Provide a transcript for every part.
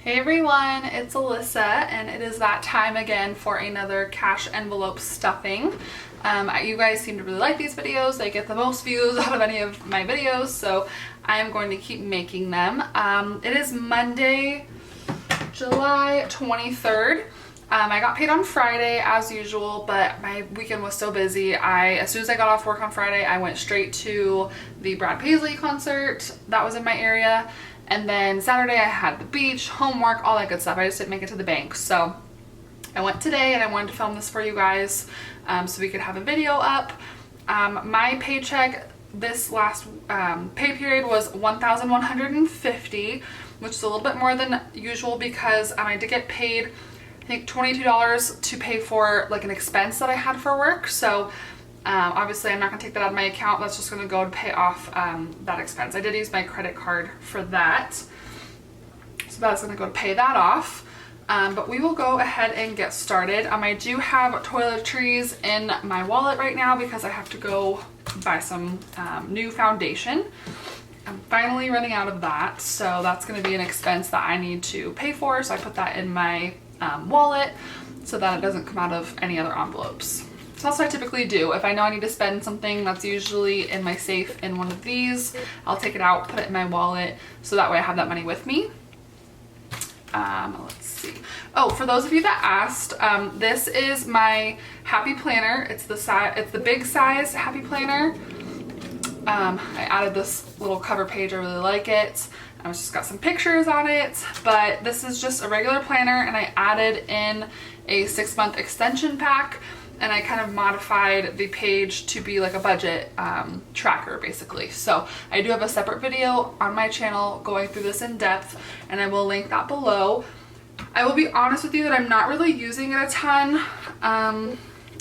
Hey everyone, it's Alyssa and it is that time again for another cash envelope stuffing. You guys seem to really like these videos. They get the most views out of any of my videos, so I am going to keep making them. It is Monday, July 23rd. I got paid on Friday as usual, but my weekend was so busy. As soon as I got off work on Friday, I went straight to the Brad Paisley concert that was in my area. And then Saturday I had the beach, homework, all that good stuff. I just didn't make it to the bank. So I went today and I wanted to film this for you guys so we could have a video up. My paycheck this last pay period was $1,150, which is a little bit more than usual because I did get paid, I think $22 to pay for like an expense that I had for work. So obviously I'm not gonna take that out of my account. That's just gonna go to pay off that expense. I did use my credit card for that, so that's gonna go to pay that off. But we will go ahead and get started. I do have toiletries in my wallet right now because I have to go buy some new foundation. I'm finally running out of that, so that's gonna be an expense that I need to pay for, so I put that in my wallet so that it doesn't come out of any other envelopes. So that's what I typically do. If I know I need to spend something, that's usually in my safe in one of these. I'll take it out, put it in my wallet, so that way I have that money with me. Let's see. Oh, for those of you that asked, this is my Happy Planner. It's the big size Happy Planner. I added this little cover page. I really like it. I've just got some pictures on it, but this is just a regular planner, and I added in a 6-month extension pack. And I kind of modified the page to be like a budget tracker basically. So I do have a separate video on my channel going through this in depth, and I will link that below. I will be honest with you that I'm not really using it a ton. I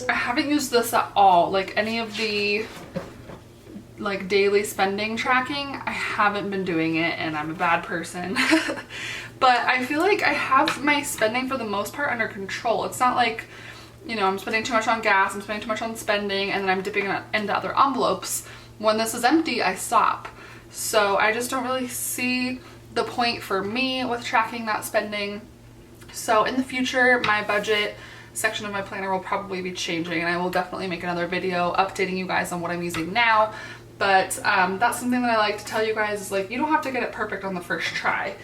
haven't used this at all. Like any of the like daily spending tracking, I haven't been doing it, and I'm a bad person. But I feel like I have my spending for the most part under control. It's not like, you know, I'm spending too much on gas, I'm spending too much on spending, and then I'm dipping it into other envelopes. When this is empty, I stop. So I just don't really see the point for me with tracking that spending. So in the future, my budget section of my planner will probably be changing, and I will definitely make another video updating you guys on what I'm using now. But that's something that I like to tell you guys is like, you don't have to get it perfect on the first try.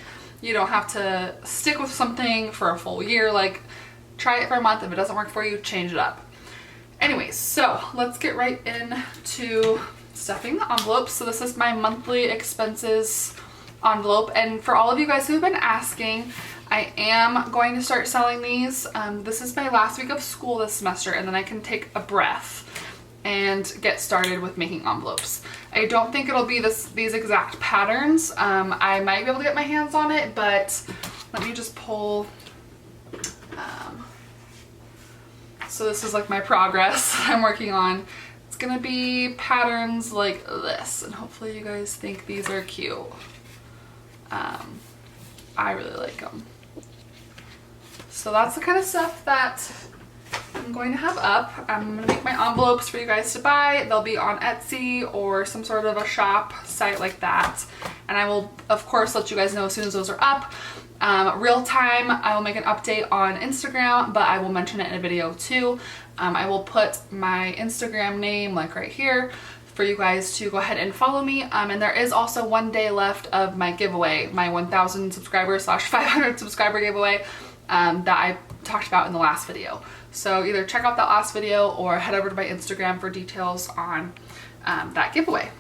You don't have to stick with something for a full year. Like, try it for a month. If it doesn't work for you, change it up. Anyways, so let's get right into stuffing the envelopes. So this is my monthly expenses envelope, and for all of you guys who have been asking, I am going to start selling these. This is my last week of school this semester, and then I can take a breath and get started with making envelopes. I don't think it'll be these exact patterns. I might be able to get my hands on it, but let me just pull. So this is like my progress I'm working on. It's gonna be patterns like this, and hopefully you guys think these are cute. I really like them. So that's the kind of stuff that I'm going to have up. I'm gonna make my envelopes for you guys to buy. They'll be on Etsy or some sort of a shop site like that. And I will, of course, let you guys know as soon as those are up. Real time, I will make an update on Instagram, but I will mention it in a video too. I will put my Instagram name like right here for you guys to go ahead and follow me. And there is also 1 day left of my giveaway, my 1,000 subscriber / 500 subscriber giveaway that I talked about in the last video. So either check out that last video or head over to my Instagram for details on that giveaway.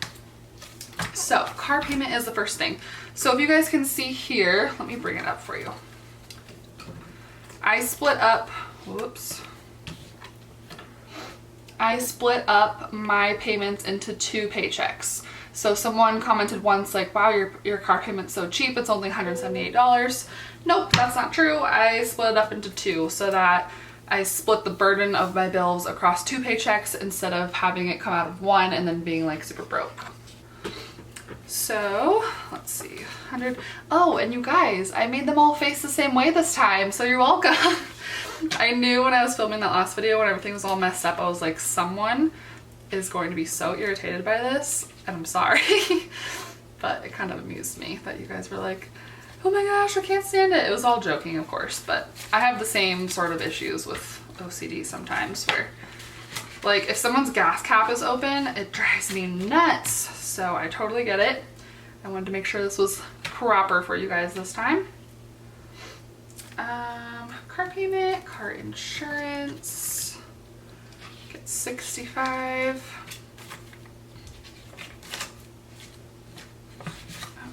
So car payment is the first thing. So if you guys can see here, let me bring it up for you. I split up my payments into 2 paychecks. So someone commented once like, wow, your car payment's so cheap, it's only $178. Nope, that's not true. I split it up into 2 so that I split the burden of my bills across 2 paychecks instead of having it come out of one and then being like super broke. So let's see, 100. Oh, and you guys, I made them all face the same way this time, so you're welcome. I knew when I was filming that last video when everything was all messed up, I was like, someone is going to be so irritated by this, and I'm sorry. But it kind of amused me that you guys were like, oh my gosh, I can't stand it. It was all joking, of course, but I have the same sort of issues with OCD sometimes where, like, if someone's gas cap is open, it drives me nuts. So I totally get it. I wanted to make sure this was proper for you guys this time. Car payment, car insurance, get $65.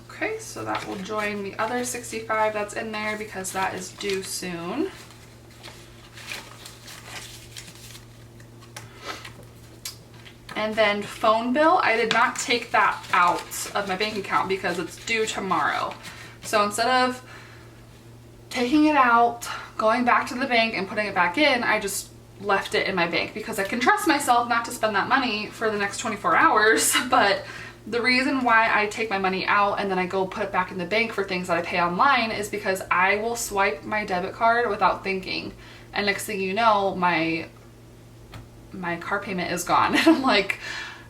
Okay, so that will join the other $65 that's in there because that is due soon. And then phone bill, I did not take that out of my bank account because it's due tomorrow. So instead of taking it out, going back to the bank and putting it back in, I just left it in my bank because I can trust myself not to spend that money for the next 24 hours. But the reason why I take my money out and then I go put it back in the bank for things that I pay online is because I will swipe my debit card without thinking. And next thing you know, my car payment is gone. And I'm like,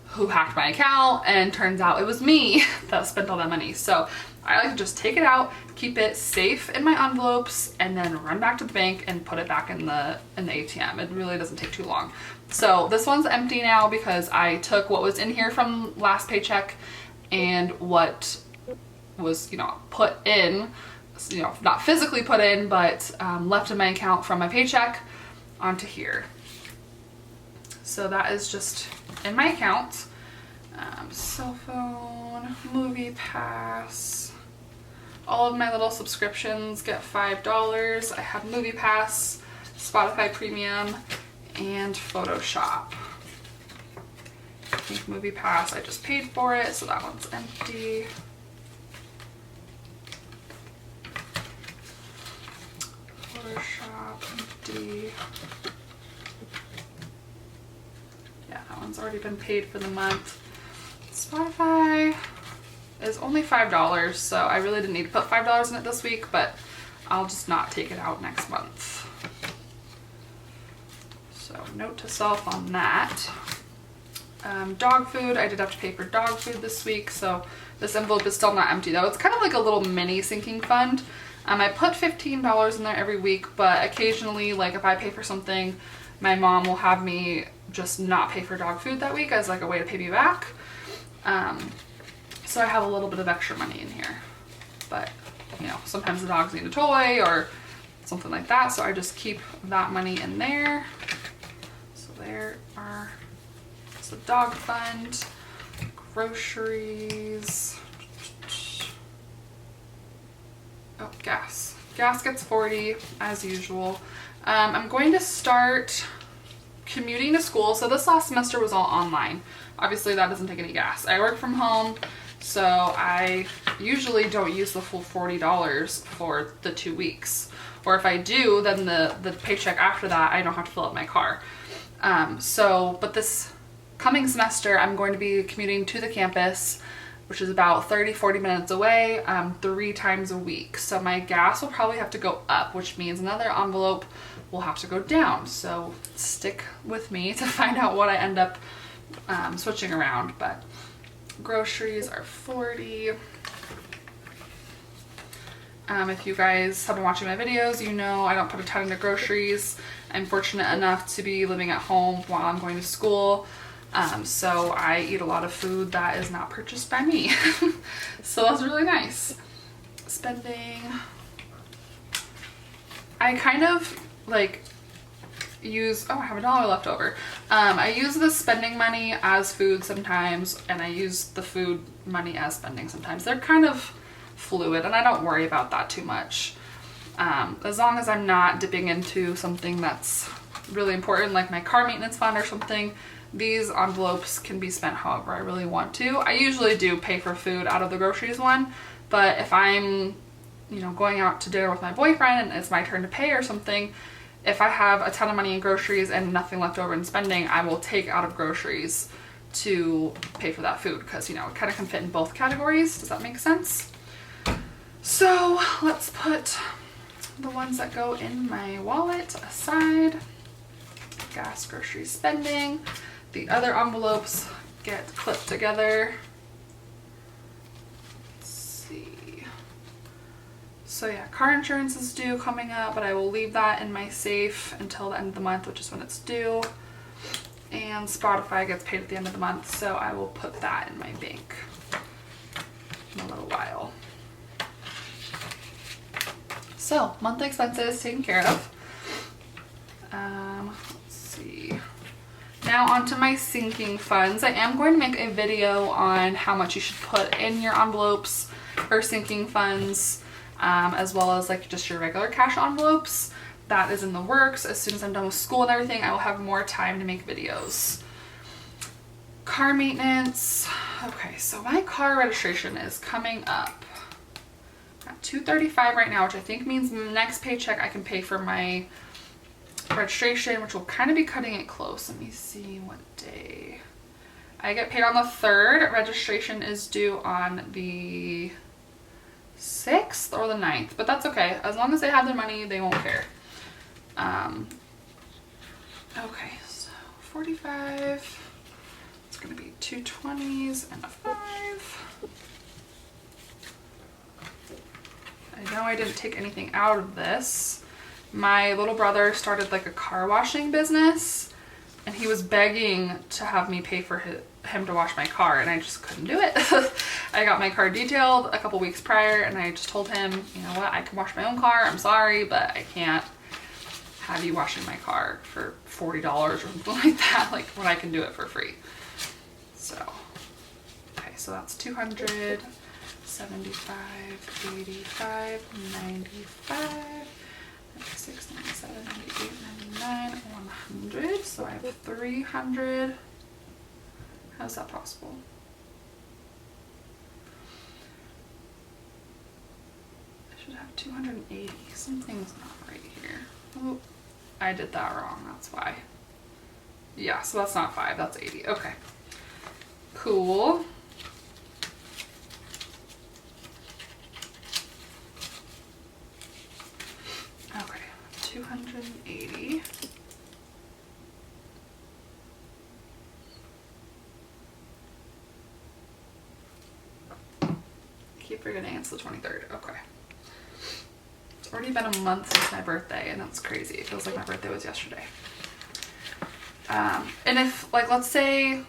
who hacked my account? And turns out it was me that spent all that money. So I like to just take it out, keep it safe in my envelopes, and then run back to the bank and put it back in the ATM. It really doesn't take too long. So this one's empty now because I took what was in here from last paycheck and what was, you know, put in, you know, not physically put in, but left in my account from my paycheck onto here. So that is just in my account. Cell phone, movie pass, all of my little subscriptions get $5. I have Movie Pass, Spotify Premium, and Photoshop. I think Movie Pass, I just paid for it, so that one's empty. Photoshop, empty. Yeah, that one's already been paid for the month. Spotify is only $5, so I really didn't need to put $5 in it this week, but I'll just not take it out next month. So note to self on that. Dog food, I did have to pay for dog food this week, so this envelope is still not empty though. It's kind of like a little mini sinking fund. I put $15 in there every week, but occasionally, like if I pay for something, my mom will have me just not pay for dog food that week as like a way to pay me back. So I have a little bit of extra money in here, but you know, sometimes the dogs need a toy or something like that. So I just keep that money in there. So it's the dog fund, groceries. Oh, gas. Gas gets $40 as usual. I'm going to start commuting to school. So this last semester was all online. Obviously that doesn't take any gas. I work from home, so I usually don't use the full $40 for the 2 weeks. Or if I do, then the paycheck after that, I don't have to fill up my car. But this coming semester, I'm going to be commuting to the campus, which is about 30-40 minutes away, 3 times a week. So my gas will probably have to go up, which means another envelope will have to go down. So stick with me to find out what I end up switching around. But groceries are $40. If you guys have been watching my videos, you know I don't put a ton into groceries. I'm fortunate enough to be living at home while I'm going to school. So I eat a lot of food that is not purchased by me. So that's really nice. Spending. I kind of like use, oh, I have $1 left over. I use the spending money as food sometimes, and I use the food money as spending sometimes. They're kind of fluid, and I don't worry about that too much. As long as I'm not dipping into something that's really important, like my car maintenance fund or something, these envelopes can be spent however I really want to. I usually do pay for food out of the groceries one, but if I'm, you know, going out to dinner with my boyfriend and it's my turn to pay or something, if I have a ton of money in groceries and nothing left over in spending, I will take out of groceries to pay for that food because, you know, it kind of can fit in both categories. Does that make sense? So let's put the ones that go in my wallet aside. Gas, grocery spending. The other envelopes get clipped together. Let's see. So yeah, car insurance is due coming up, but I will leave that in my safe until the end of the month, which is when it's due. And Spotify gets paid at the end of the month, so I will put that in my bank in a little while. So, monthly expenses taken care of. Let's see. Now onto my sinking funds. I am going to make a video on how much you should put in your envelopes or sinking funds, as well as like just your regular cash envelopes. That is in the works. As soon as I'm done with school and everything, I will have more time to make videos. Car maintenance. Okay, so my car registration is coming up at $235 right now, which I think means next paycheck I can pay for my registration, which will kind of be cutting it close. Let me see what day. I get paid on the 3rd. Registration is due on the 6th or the 9th, but that's okay. As long as they have their money, they won't care. Okay, so 45. It's gonna be 2 20s and a 5. I know I didn't take anything out of this. My little brother started like a car washing business, and he was begging to have me pay for him to wash my car, and I just couldn't do it. I got my car detailed a couple weeks prior, and I just told him, you know what, I can wash my own car. I'm sorry, but I can't have you washing my car for $40 or something like that, like when I can do it for free. So, okay, so that's 200, 75, 85, 95, 96, 97, 98, 99, 100. So I have 300. How's that possible? I should have 280. Something's not right here. Oh, I did that wrong. That's why. Yeah, so that's not 5. That's 80. Okay. Cool. Okay, 280. I keep forgetting it's the 23rd. Okay. It's already been a month since my birthday, and that's crazy. It feels like my birthday was yesterday. And if, like, let's say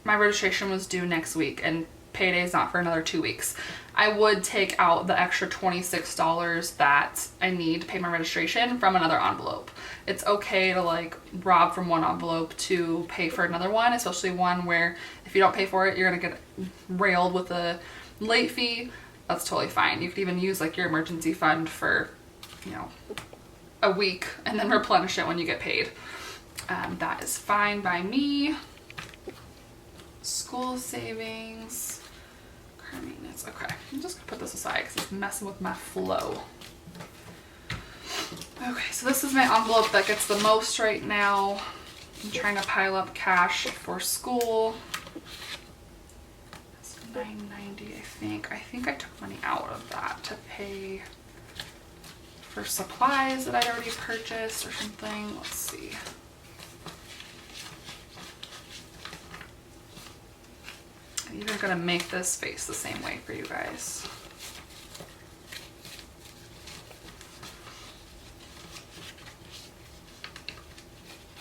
my registration was due next week and payday is not for another 2 weeks, I would take out the extra $26 that I need to pay my registration from another envelope. It's okay to like rob from one envelope to pay for another one, especially one where if you don't pay for it, you're gonna get railed with a late fee. That's totally fine. You could even use like your emergency fund for, you know, a week and then replenish it when you get paid. That is fine by me. School savings, car maintenance. Okay, I'm just gonna put this aside because it's messing with my flow. Okay, so this is my envelope that gets the most right now. I'm trying to pile up cash for school. That's $9.90, I think. I think I took money out of that to pay for supplies that I'd already purchased or something. Let's see. I'm even gonna make this face the same way for you guys.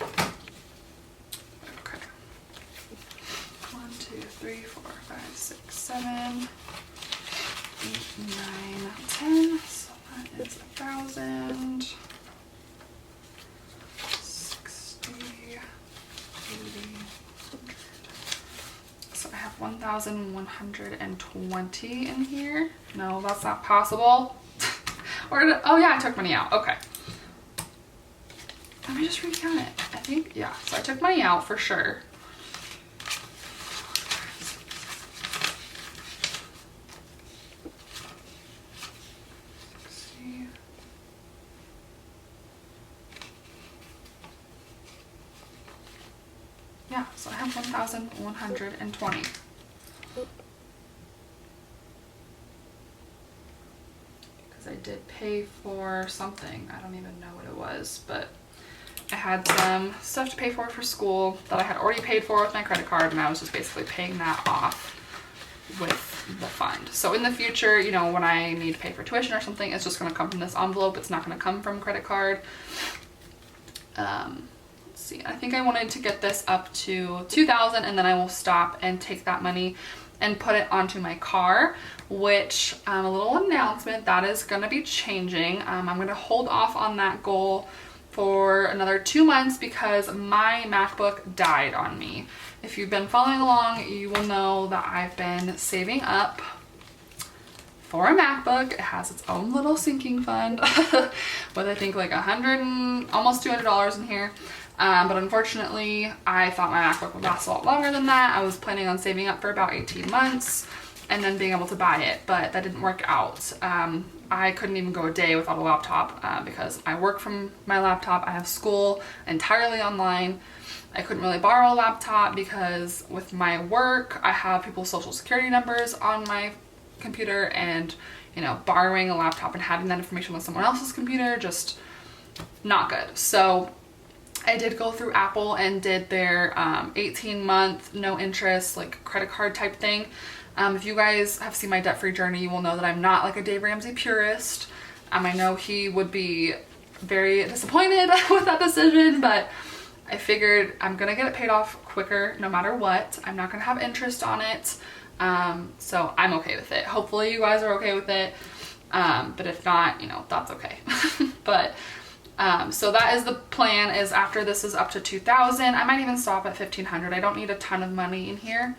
Okay. 1, 2, 3, 4, 5, 6, 7, 8, 9, 10. So that is 1,000. 60, 80. So I have 1,120 in here. No, that's not possible. Or, oh yeah, I took money out. Okay. Let me just recount it. I think, yeah. So I took money out for sure. Yeah, so I have 1,120. Because I did pay for something. I don't even know what it was, but I had some stuff to pay for school that I had already paid for with my credit card, and I was just basically paying that off with the fund. So in the future, you know, when I need to pay for tuition or something, it's just going to come from this envelope. It's not going to come from credit card. Let's see. I think I wanted to get this up to 2,000, and then I will stop and take that money and put it onto my car, which a little announcement, that is going to be changing. I'm going to hold off on that goal for another 2 months because my MacBook died on me. If you've been following along, you will know that I've been saving up for a MacBook. It has its own little sinking fund with I think like almost $200 in here. But unfortunately, I thought my MacBook would last a lot longer than that. I was planning on saving up for about 18 months and then being able to buy it, but that didn't work out. I couldn't even go a day without a laptop because I work from my laptop. I have school entirely online. I couldn't really borrow a laptop because with my work, I have people's social security numbers on my computer, and you know, borrowing a laptop and having that information with someone else's computer, just not good. So I did go through Apple and did their 18-month no interest like credit card type thing. If you guys have seen my debt-free journey, you will know that I'm not like a Dave Ramsey purist. I know he would be very disappointed with that decision, but I figured I'm gonna get it paid off quicker no matter what. I'm not gonna have interest on it. So I'm okay with it. Hopefully you guys are okay with it. But if not, you know, that's okay. But so that is the plan, is after this is up to 2,000, I might even stop at 1,500. I don't need a ton of money in here.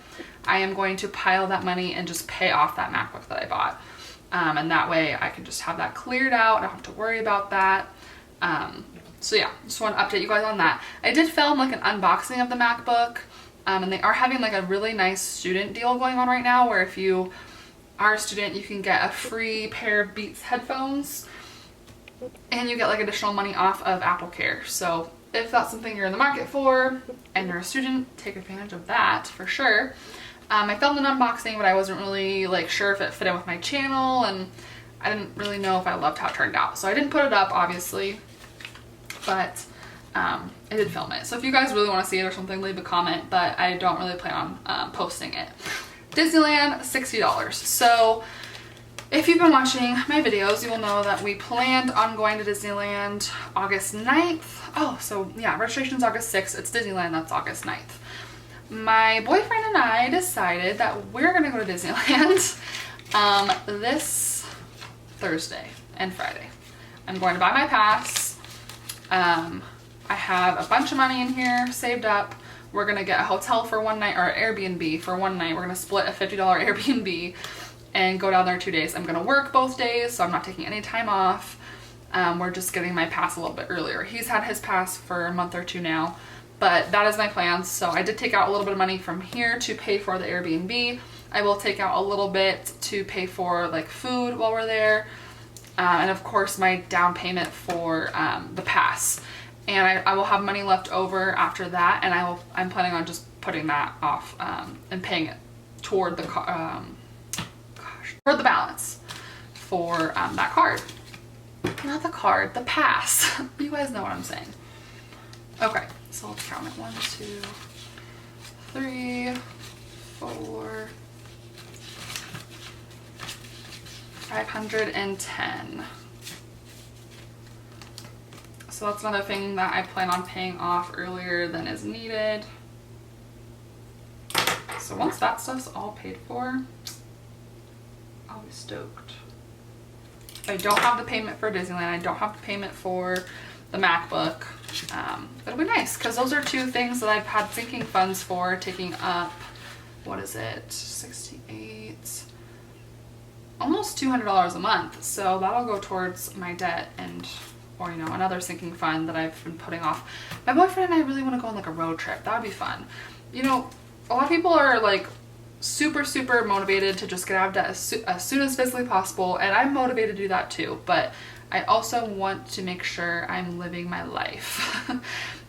I am going to pile that money and just pay off that MacBook that I bought. And that way I can just have that cleared out. I don't have to worry about that. So yeah, just want to update you guys on that. I did film like an unboxing of the MacBook, and they are having like a really nice student deal going on right now, where if you are a student, you can get a free pair of Beats headphones, and you get like additional money off of Apple Care. So if that's something you're in the market for and you're a student, take advantage of that for sure. I filmed an unboxing, but I wasn't really like sure if it fit in with my channel, and I didn't really know if I loved how it turned out. So I didn't put it up, obviously, but I did film it. So if you guys really want to see it or something, leave a comment, but I don't really plan on posting it. Disneyland, $60. So if you've been watching my videos, you will know that we planned on going to Disneyland August 9th. Oh, so yeah, registration's August 6th. It's Disneyland, that's August 9th. My boyfriend and I decided that we're gonna go to Disneyland this Thursday and Friday. I'm going to buy my pass. I have a bunch of money in here saved up. We're gonna get a hotel for one night, or Airbnb for one night. We're gonna split a $50 Airbnb and go down there 2 days. I'm gonna work both days, so I'm not taking any time off. We're just getting my pass a little bit earlier. He's had his pass for a month or two now, but that is my plan. So I did take out a little bit of money from here to pay for the Airbnb. I will take out a little bit to pay for like food while we're there. And of course my down payment for the pass. And I will have money left over after that, and I'm planning on just putting that off and paying it toward the toward the balance for that card. Not the card, the pass. You guys know what I'm saying. Okay, so let's count it. 1, 2, 3, 4, 510. So that's another thing that I plan on paying off earlier than is needed. So once that stuff's all paid for, I'll be stoked. I don't have the payment for Disneyland. I don't have the payment for the MacBook. It'll be nice because those are two things that I've had sinking funds for, taking up, what is it, 68, almost $200 a month. So that'll go towards my debt and, or, you know, another sinking fund that I've been putting off. My boyfriend and I really want to go on like a road trip. That would be fun. You know, a lot of people are like super motivated to just get out of debt as soon as physically possible, and I'm motivated to do that too, but I also want to make sure I'm living my life.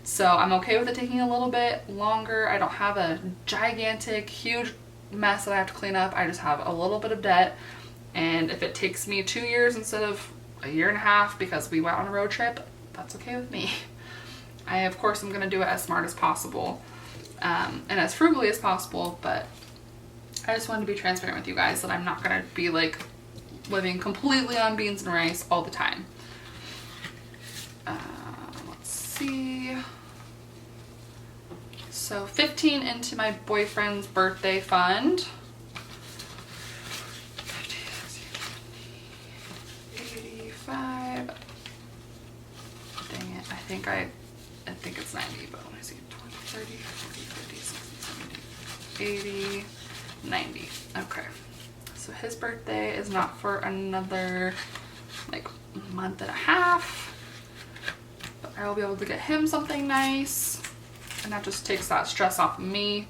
So I'm okay with it taking a little bit longer. I don't have a gigantic, huge mess that I have to clean up. I just have a little bit of debt, and if it takes me 2 years instead of a year and a half because we went on a road trip, that's okay with me. I, of course, am going to do it as smart as possible and as frugally as possible, but I just wanted to be transparent with you guys that I'm not gonna be like living completely on beans and rice all the time. Let's see. So 15 into my boyfriend's birthday fund. 85. Dang it. I think it's 90, but let me see. 20, 30, 40, 50, 60, 70, 80, 90. Okay. So his birthday is not for another like month and a half, but I will be able to get him something nice, and that just takes that stress off of me.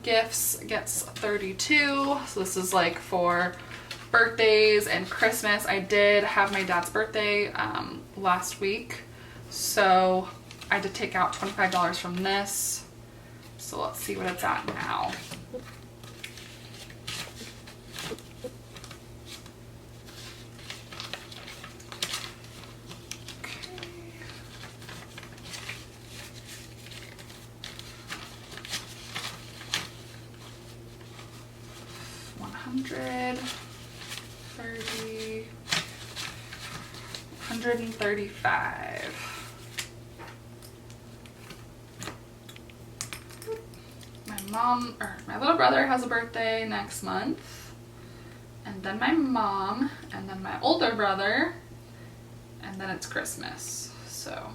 Gifts gets 32. So this is like for birthdays and Christmas. I did have my dad's birthday last week, so I did take out $25 from this. So let's see what it's at now. $130, $135. My little brother has a birthday next month, and then my mom, and then my older brother, and then it's Christmas. So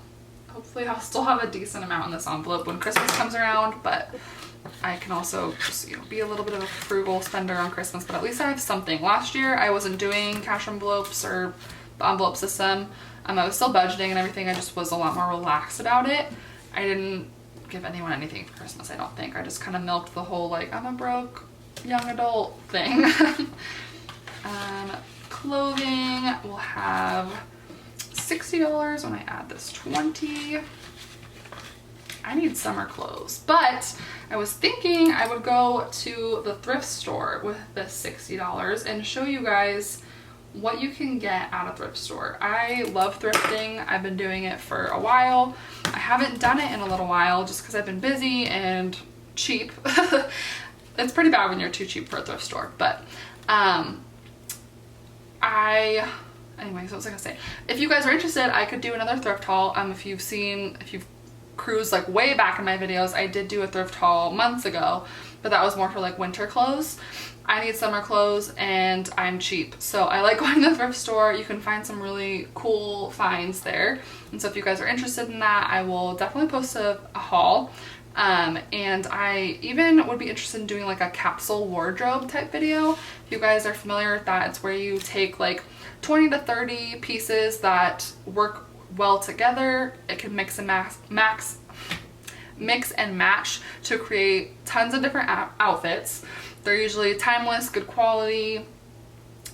hopefully I'll still have a decent amount in this envelope when Christmas comes around, but I can also just, you know, be a little bit of a frugal spender on Christmas, but at least I have something. Last year I wasn't doing cash envelopes or the envelope system. I was still budgeting and everything. I just was a lot more relaxed about it. I didn't give anyone anything for Christmas, I don't think. I just kind of milked the whole like I'm a broke young adult thing. Clothing will have $60 when I add this 20. I need summer clothes, but I was thinking I would go to the thrift store with this $60 and show you guys what you can get at a thrift store. I love thrifting. I've been doing it for a while. I haven't done it in a little while just because I've been busy and cheap. It's pretty bad when you're too cheap for a thrift store, but anyway, so what was I gonna say? If you guys are interested, I could do another thrift haul. If you've cruised like way back in my videos, I did do a thrift haul months ago, but that was more for like winter clothes. I need summer clothes and I'm cheap, so I like going to the thrift store. You can find some really cool finds there, and so if you guys are interested in that, I will definitely post a haul. And I even would be interested in doing like a capsule wardrobe type video. If you guys are familiar with that, it's where you take like 20 to 30 pieces that work well together. It can mix and match to create tons of different outfits. They're usually timeless, good quality,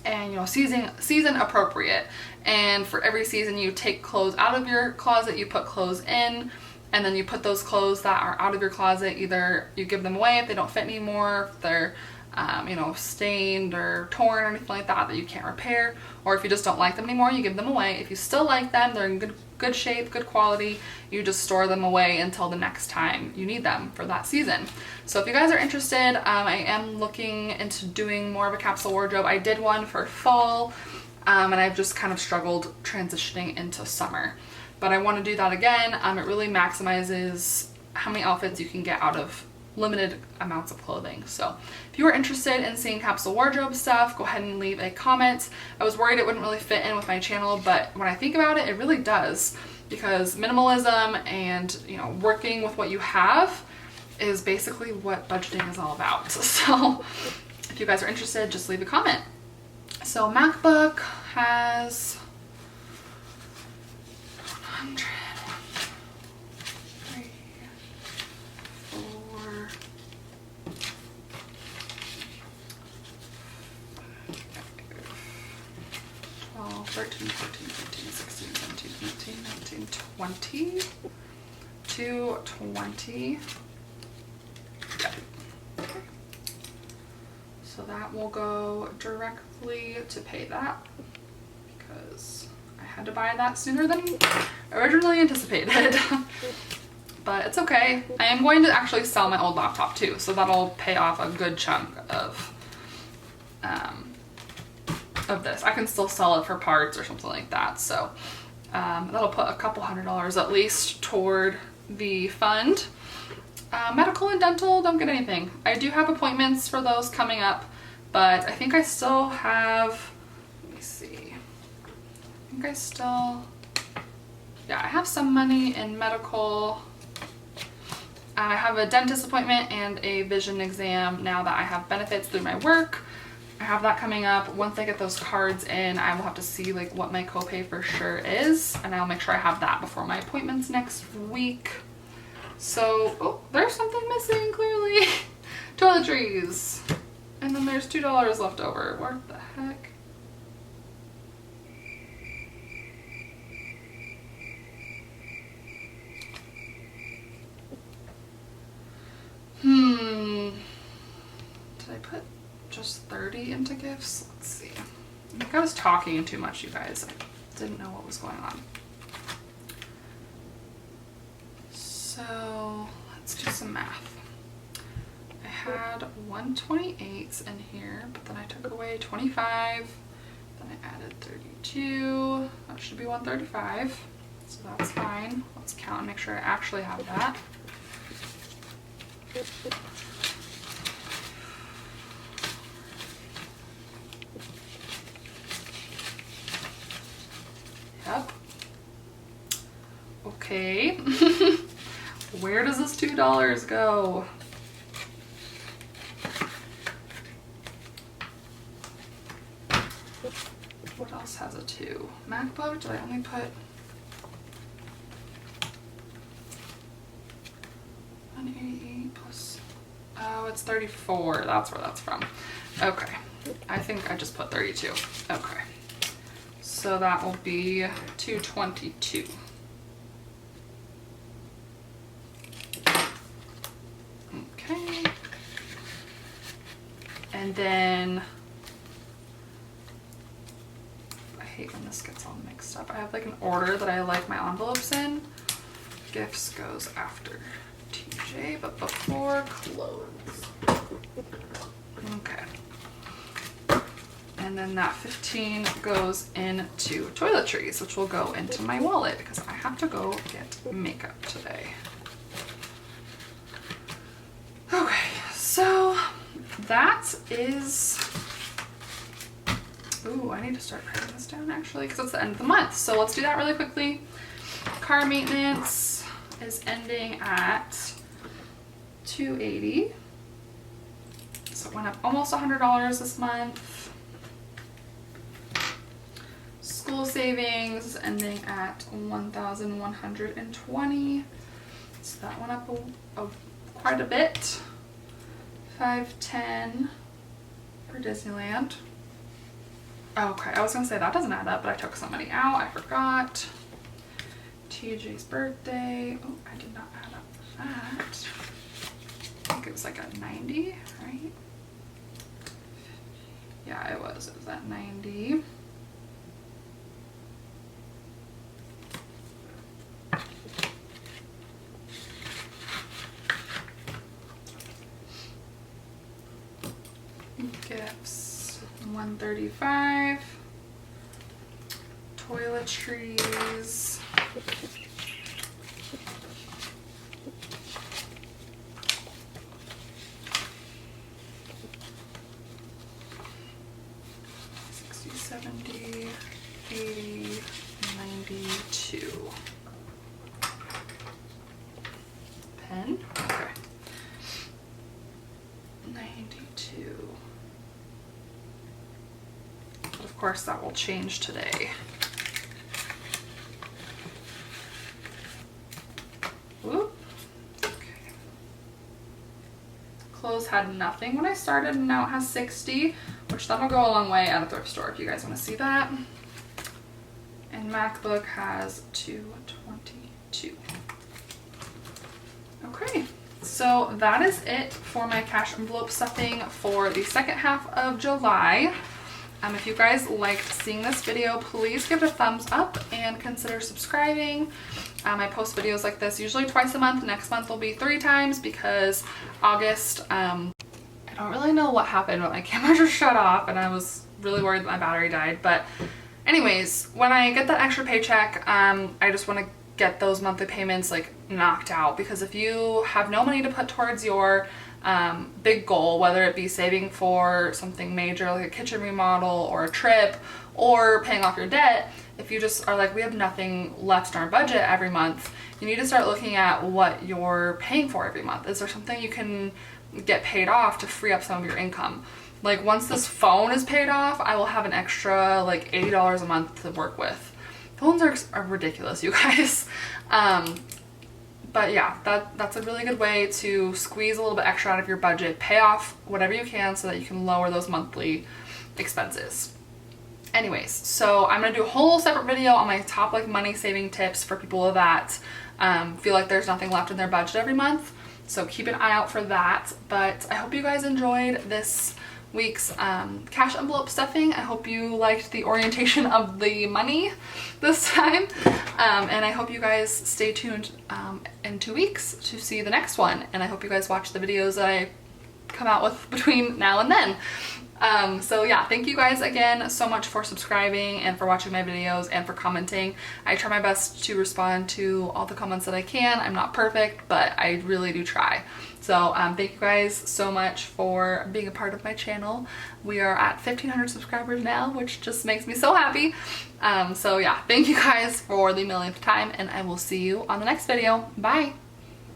and, you know, season appropriate. And for every season, you take clothes out of your closet, you put clothes in, and then you put those clothes that are out of your closet, either you give them away if they don't fit anymore, if they're you know, stained or torn or anything like that you can't repair, or if you just don't like them anymore, you give them away. If you still like them, they're in good shape, good quality, you just store them away until the next time you need them for that season. So if you guys are interested, I am looking into doing more of a capsule wardrobe. I did one for fall, and I've just kind of struggled transitioning into summer, but I want to do that again. It really maximizes how many outfits you can get out of limited amounts of clothing. So if you are interested in seeing capsule wardrobe stuff, go ahead and leave a comment. I was worried it wouldn't really fit in with my channel, but when I think about it, it really does, because minimalism and, you know, working with what you have is basically what budgeting is all about. So if you guys are interested, just leave a comment. So MacBook has 100. 13, 14, 15, 16, 17, 18, 19, 20, 220. Yep. Okay. So that will go directly to pay that, because I had to buy that sooner than originally anticipated. but it's okay. I am going to actually sell my old laptop too, so that'll pay off a good chunk of this. I can still sell it for parts or something like that, so that'll put a couple $100 at least toward the fund. Medical and dental don't get anything. I do have appointments for those coming up, but I think I still have, let me see, yeah, I have some money in medical. I have a dentist appointment and a vision exam now that I have benefits through my work. I have that coming up. Once I get those cards in, I will have to see like what my copay for sure is, and I'll make sure I have that before my appointments next week. So, oh, there's something missing clearly. Toiletries. And then there's $2 left over. What the heck? Did I put just 30 into gifts? Let's see. I think I was talking too much, you guys. I didn't know what was going on. So let's do some math. I had 128s in here, but then I took away 25. Then I added 32. That should be 135. So that's fine. Let's count and make sure I actually have that. Yep. Okay. Where does this $2 go? What else has a 2? MacBook? Did I only put 188 plus? Oh, it's 34. That's where that's from. Okay. I think I just put 32. Okay. So that will be 222. Okay. And then I hate when this gets all mixed up. I have like an order that I like my envelopes in. Gifts goes after TJ, but before clothes. Okay. And then that 15 goes into toiletries, which will go into my wallet because I have to go get makeup today. Okay, so that is, ooh, I need to start writing this down actually because it's the end of the month. So let's do that really quickly. Car maintenance is ending at $280. So it went up almost $100 this month. School savings is ending at $1,120. So that went up quite a bit. $510 for Disneyland. Okay, I was gonna say that doesn't add up, but I took some money out. I forgot. TJ's birthday. Oh, I did not add up that. I think it was like a 90, right? Yeah, it was. It was at 90. Gifts, 135. Toiletries. $60, $70, $80, $92. Pen? Okay. 92. But of course that will change today. Whoop. Okay. Clothes had nothing when I started and now it has 60, which that'll go a long way at a thrift store if you guys want to see that. And MacBook has 222. Okay. So that is it for my cash envelope stuffing for the second half of July. If you guys liked seeing this video, please give it a thumbs up and consider subscribing. I post videos like this usually twice a month. Next month will be 3 times because August, I don't really know what happened, but my camera just shut off and I was really worried that my battery died. But anyways, when I get that extra paycheck, I just want to get those monthly payments like knocked out, because if you have no money to put towards your big goal, whether it be saving for something major like a kitchen remodel or a trip or paying off your debt, if you just are like, we have nothing left in our budget every month, you need to start looking at what you're paying for every month. Is there something you can get paid off to free up some of your income? Like once this phone is paid off, I will have an extra like $80 a month to work with. Phones are ridiculous, you guys. But yeah, that's a really good way to squeeze a little bit extra out of your budget, pay off whatever you can so that you can lower those monthly expenses. Anyways, so I'm gonna do a whole separate video on my top like money saving tips for people that feel like there's nothing left in their budget every month. So keep an eye out for that. But I hope you guys enjoyed this week's cash envelope stuffing. I hope you liked the orientation of the money this time, and I hope you guys stay tuned in 2 weeks to see the next one, and I hope you guys watch the videos that I come out with between now and then. So yeah, thank you guys again so much for subscribing and for watching my videos and for commenting. I try my best to respond to all the comments that I can. I'm not perfect, but I really do try. So thank you guys so much for being a part of my channel. We are at 1,500 subscribers now, which just makes me so happy. So yeah, thank you guys for the millionth time, and I will see you on the next video. Bye!